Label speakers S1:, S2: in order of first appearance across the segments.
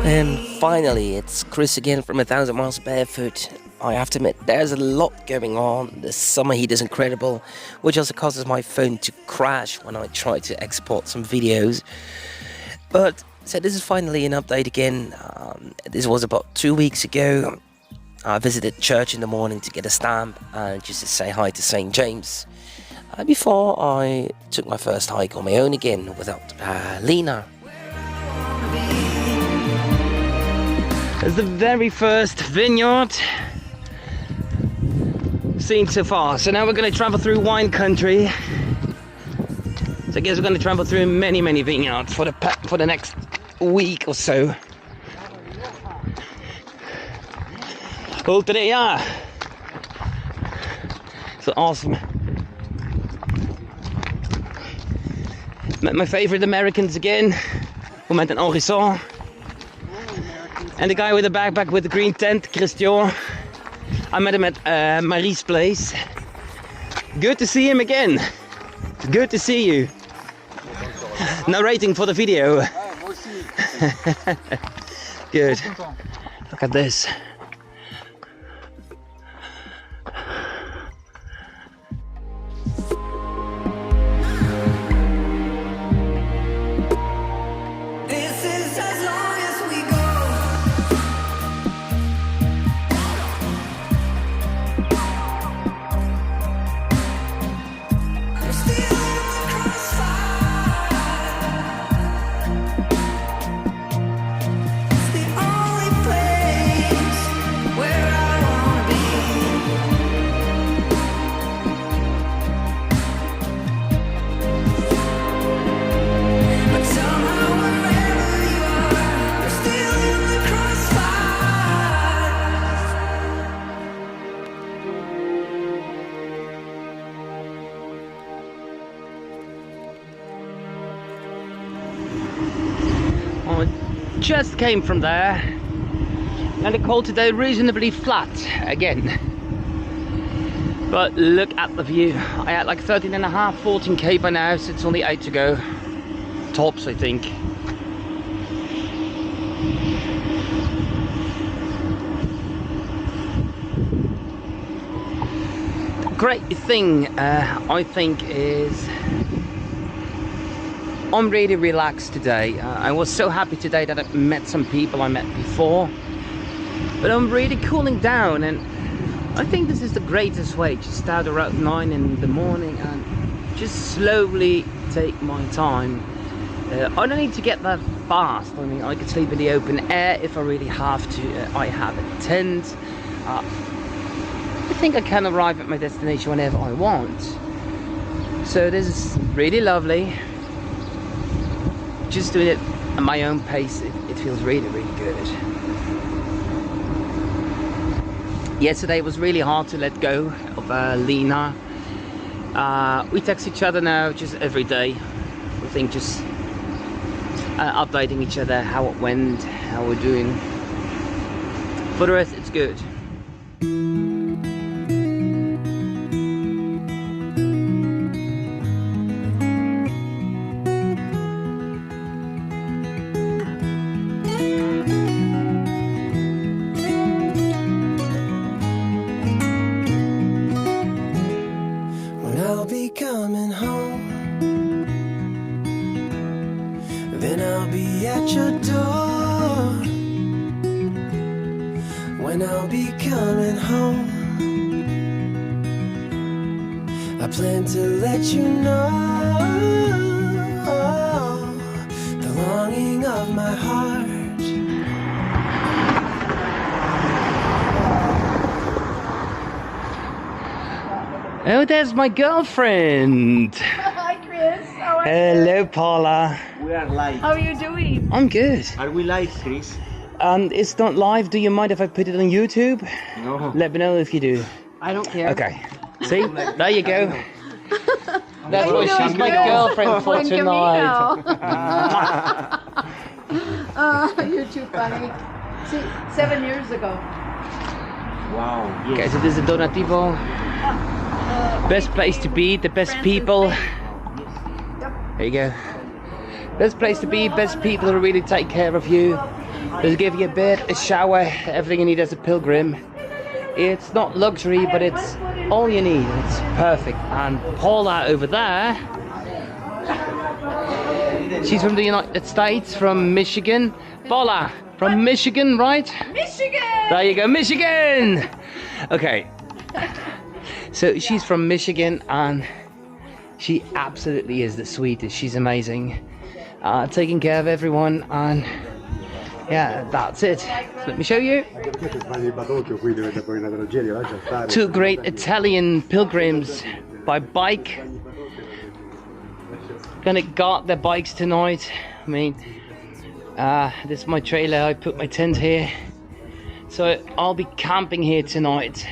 S1: And finally, it's Chris again from 1,000 Miles Barefoot. I have to admit, there's a lot going on. The summer heat is incredible, which also causes my phone to crash when I try to export some videos. But, so this is finally an update again. This was about 2 weeks ago. I visited church in the morning to get a stamp and just to say hi to St. James. Before I took my first hike on my own again without Lena. It's the very first vineyard seen so far. So now we're going to travel through wine country. So I guess we're going to travel through many vineyards for the next week or so. Ulterior. So awesome. Met my favorite Americans again. We met in Horizon. And the guy with the backpack with the green tent, Christian. I met him at Marie's place. Good to see him again. Good to see you. Narrating for the video. Good. Look at this. Just came from there, and the cold today reasonably flat again, but look at the view. I had like 13.5, 14k by now, so it's only 8 to go tops, I think. The great thing I think is I'm really relaxed today. I was so happy today that I met some people I met before, but I'm really cooling down, and I think this is the greatest way. Just start around 9 in the morning and just slowly take my time. I don't need to get that fast. I mean, I could sleep in the open air if I really have to. I have a tent. I think I can arrive at my destination whenever I want. So this is really lovely. Just doing it at my own pace, it feels really good. Yesterday it was really hard to let go of Lena. We text each other now just every day. I think just updating each other how it went, how we're doing. For the rest, it's good.
S2: Coming home, then I'll be at your door. When I'll be coming home, I plan to let you know the longing of my heart.
S1: Oh, there's my girlfriend.
S3: Hi, Chris. How are you?
S1: Hello, Paula.
S4: We are live.
S3: How are you doing?
S1: I'm good.
S4: Are we live, Chris?
S1: It's not live. Do you mind if I put it on YouTube?
S4: No.
S1: Let me know if you do.
S3: I don't care.
S1: Okay. See? There you go. That's why
S3: How you
S1: she's
S3: doing,
S1: my
S3: Chris?
S1: girlfriend for
S3: Buen
S1: tonight.
S3: Camino. You're too funny. See, 7 years ago.
S4: Wow. Yes.
S1: Okay, so this is Donativo. Best place to be, the best people. There you go. Best place to be, best people who really take care of you. They'll give you a bed, a shower, everything you need as a pilgrim. It's not luxury, but it's all you need. It's perfect. And Paula over there, she's from the United States, from Michigan. Paula, from Michigan, right?
S3: Michigan!
S1: There you go, Michigan! Okay. So she's from Michigan and she absolutely is the sweetest. She's amazing. Taking care of everyone, and yeah, that's it. So let me show you. Two great Italian pilgrims by bike. Gonna guard their bikes tonight. I mean, this is my trailer. I put my tent here. So I'll be camping here tonight.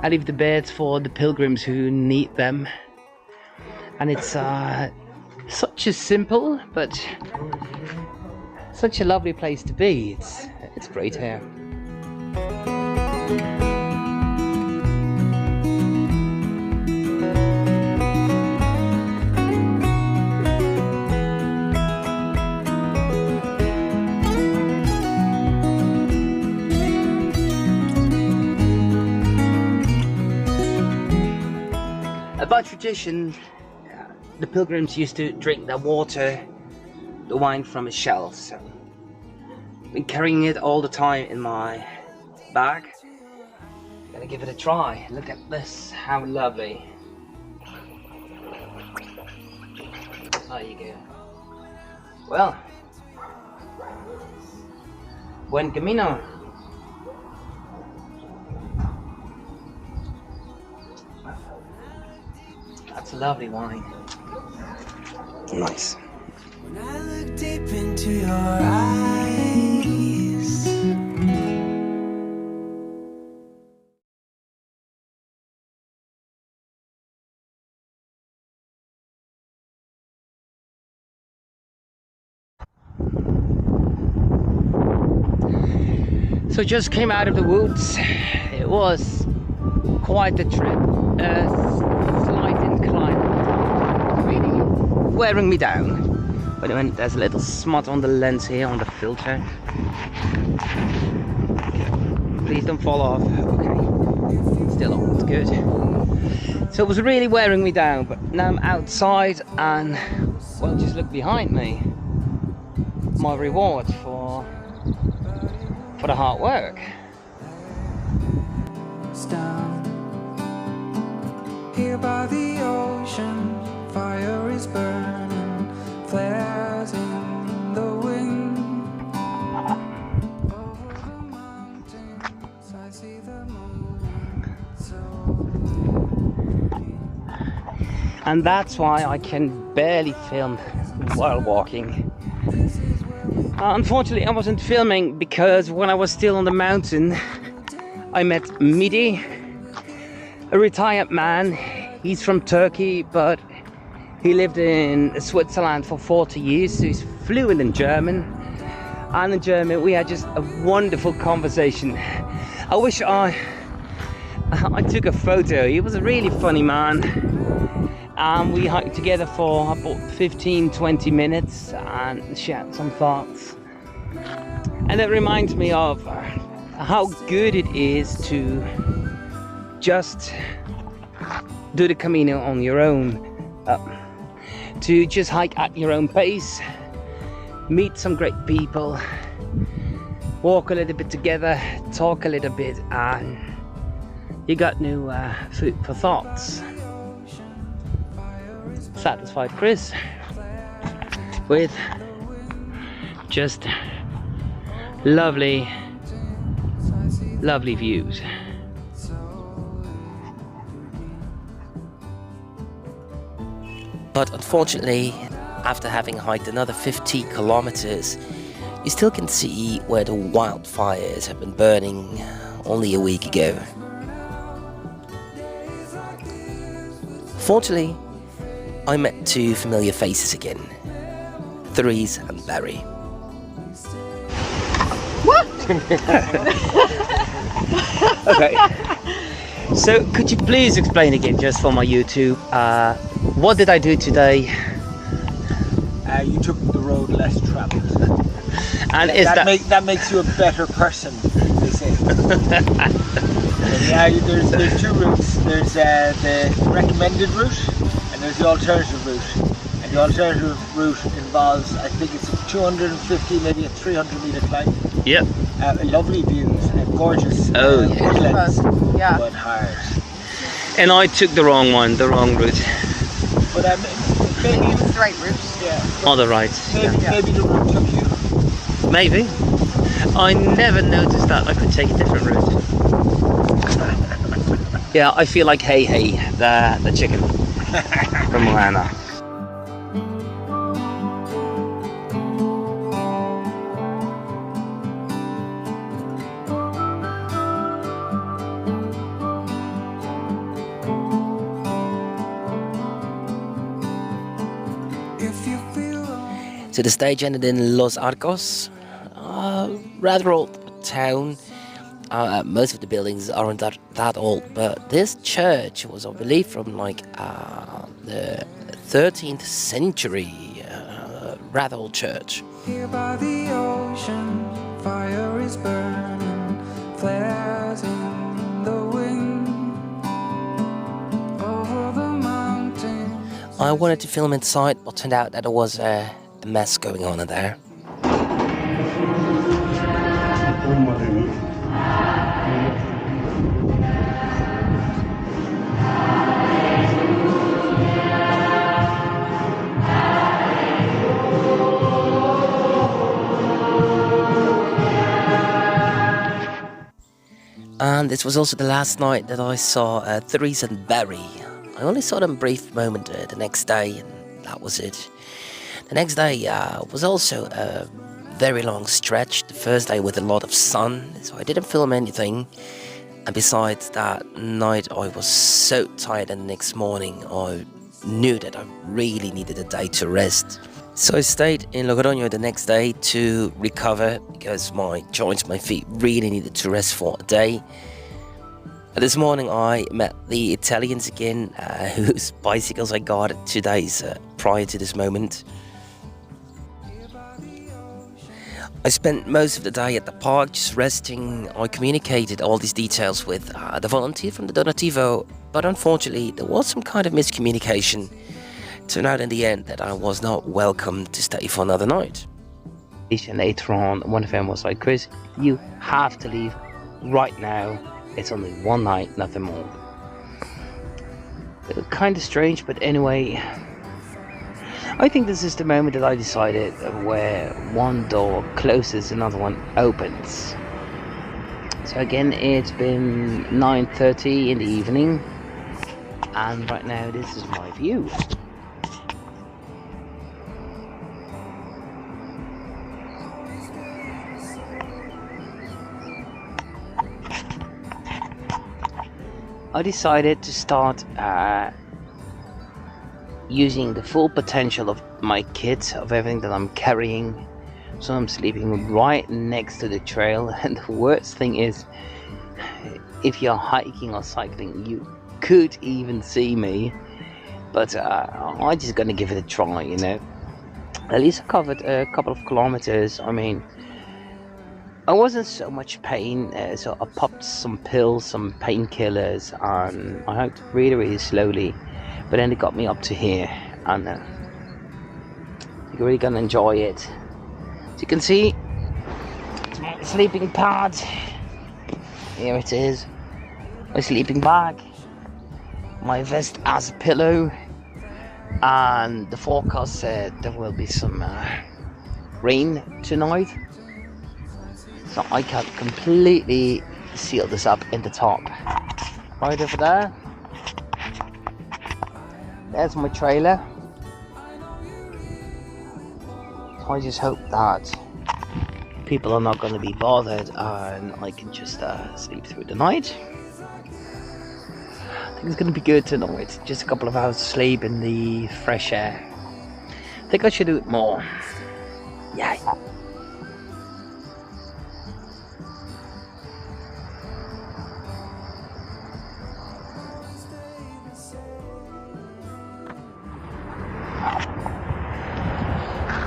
S1: I leave the beds for the pilgrims who need them. And it's such a simple but such a lovely place to be. It's great here. By tradition, the pilgrims used to drink their water, the wine from a shell, so I've been carrying it all the time in my bag. Gonna give it a try. Look at this, how lovely. There you go. Well, buen camino. That's a lovely wine. Nice.
S2: When I look deep into your eyes,
S1: So just came out of the woods. It was quite a trip. Slight incline, really wearing me down. But when there's a little smut on the lens here, on the filter. Please don't fall off. Okay, still on, it's good. So it was really wearing me down, but now I'm outside and, well, just look behind me. My reward for the hard work.
S2: down here by the ocean, fire is burning, flares in the wind. Over the mountains, I see the moon, so.
S1: And that's why I can barely film while walking. Unfortunately, I wasn't filming because when I was still on the mountain, I met Midi, a retired man. He's from Turkey, but he lived in Switzerland for 40 years, so he's fluent in German. And in German, we had just a wonderful conversation. I wish I took a photo. He was a really funny man. We hiked together for about 15-20 minutes and shared some thoughts. And it reminds me of how good it is to just do the Camino on your own, to just hike at your own pace, meet some great people, walk a little bit together, talk a little bit, and you got new food for thoughts. Satisfied Chris with just lovely views.
S5: But unfortunately, after having hiked another 50 kilometers, you still can see where the wildfires have been burning only a week ago. Fortunately, I met two familiar faces again, Therese and Barry.
S3: What?
S1: Okay. So could you please explain again, just for my YouTube, what did I do today?
S4: You took the road less traveled.
S1: And is
S6: that makes you a better person, they say. Yeah, there's two routes. There's the recommended route and there's the alternative route. And the alternative route involves, I think it's a 250, maybe a 300-meter climb.
S1: Yep.
S6: Lovely views and gorgeous woodlands,
S3: Yeah.
S6: but hard.
S1: And I took the wrong one, the wrong route.
S6: But maybe
S3: It was the right route.
S6: yeah.
S1: On the right.
S6: Maybe the route took you.
S1: Maybe. I never noticed that I could take a different route. Yeah, I feel like Hey Hey, the chicken from Moana.
S2: If you feel
S5: So the stage ended in Los Arcos, rather old town. Most of the buildings aren't that old, but this church was, I believe, from like the 13th century. Rather old church.
S2: here by the ocean, fire is burning, flares in the wind over the mountain.
S5: I wanted to film inside, but turned out that there was a mess going on in there. And this was also the last night that I saw Therese and Barry. I only saw them a brief moment the next day, and that was it. The next day was also a very long stretch. The first day with a lot of sun, so I didn't film anything. And besides that night, I was so tired, and the next morning I knew that I really needed a day to rest. So I stayed in Logroño the next day to recover because my joints, my feet really needed to rest for a day. This morning I met the Italians again, whose bicycles I got 2 days prior to this moment. I spent most of the day at the park just resting. I communicated all these details with the volunteer from the Donativo, but unfortunately there was some kind of miscommunication. It turned out in the end that I was not welcome to stay for another night.
S1: And later on, one of them was like, Chris, you have to leave right now. It's only one night, nothing more. Kind of strange, but anyway, I think this is the moment that I decided where one door closes, another one opens. So again, it's been 9:30 in the evening, and right now this is my view. I decided to start using the full potential of my kit, of everything that I'm carrying. So I'm sleeping right next to the trail, and the worst thing is, if you're hiking or cycling, you could even see me. But I'm just gonna give it a try, you know. At least I covered a couple of kilometers. I mean, I wasn't so much pain, so I popped some pills, some painkillers, and I hiked really slowly, but then it got me up to here, and you're really gonna enjoy it. As you can see, it's my sleeping pad. Here it is, my sleeping bag, my vest as a pillow, and the forecast said there will be some rain tonight. So I can completely seal this up in the top. Right over there. There's my trailer. So I just hope that people are not going to be bothered and I can just sleep through the night. I think it's going to be good tonight. Just a couple of hours of sleep in the fresh air. I think I should do it more. Yeah.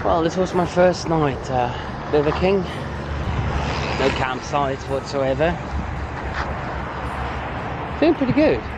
S1: Well, this was my first night bivouacking. No campsites whatsoever. Feeling pretty good.